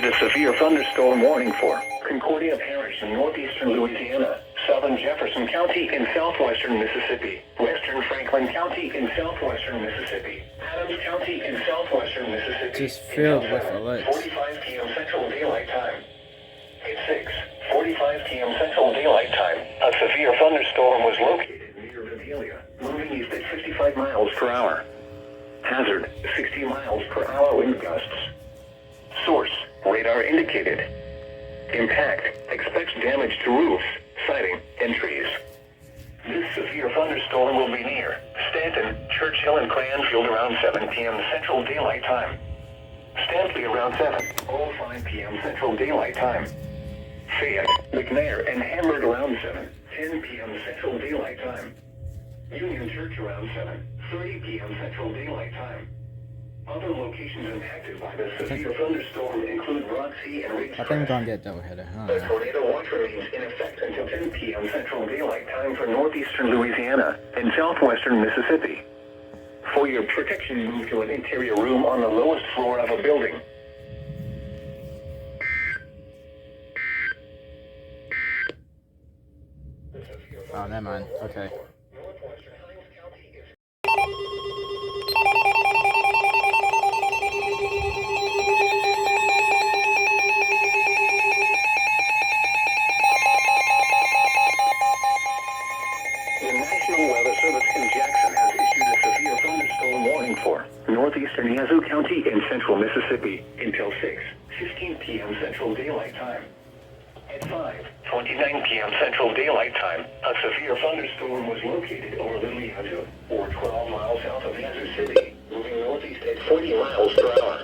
a severe thunderstorm warning for Concordia Parish in northeastern Louisiana, southern Jefferson County in southwestern Mississippi, western Franklin County in southwestern Mississippi, Adams County in southwestern Mississippi. Just filled with alerts. 45 p.m. Central Daylight Time. At 6:45 p.m. Central Daylight Time, a severe thunderstorm was located near Vidalia, moving east at 55 miles per hour. Hazard, 60 miles per hour wind gusts. Source, radar indicated. Impact, expects damage to roofs, siding, and trees. This severe thunderstorm will be near Stanton, Churchill, and Cranfield around 7 p.m. Central Daylight Time. Stanley around 7:05 p.m. Central Daylight Time. Fayette, McNair, and Hammered around 7:10 p.m. Central Daylight Time. Union Church around 7:30 p.m. Central Daylight Time. Other locations impacted by the severe thunderstorm include Roxy and Riggs. I think we're gonna get double header. The tornado watch remains in effect until 10 p.m. Central Daylight Time for northeastern Louisiana and southwestern Mississippi. For your protection, move to an interior room on the lowest floor of a building. Oh, never mind. Okay. The National Weather Service in Jackson has issued a severe thunderstorm warning for northeastern Yazoo County and central Mississippi until 6:15 p.m. Central Daylight Time. At 5:29 p.m. Central Daylight Time, a severe thunderstorm was located over Little Yazoo, or 12 miles south of Yazoo City, moving northeast at 40 miles per hour.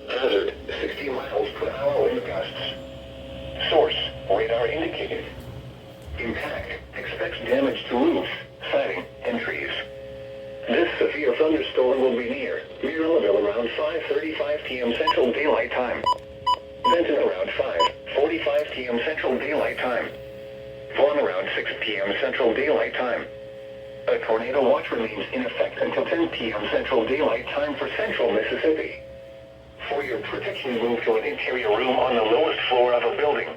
Hazard, 60 miles per hour wind gusts. Source, radar indicated. Impact, expects damage to roofs, siding, and trees. This severe thunderstorm will be near Marylandville around 5:35 p.m. Central Daylight Time. Benton around 5:45 p.m. Central Daylight Time. Vaughan around 6 p.m. Central Daylight Time. A tornado watch remains in effect until 10 p.m. Central Daylight Time for central Mississippi. For your protection, move to an interior room on the lowest floor of a building.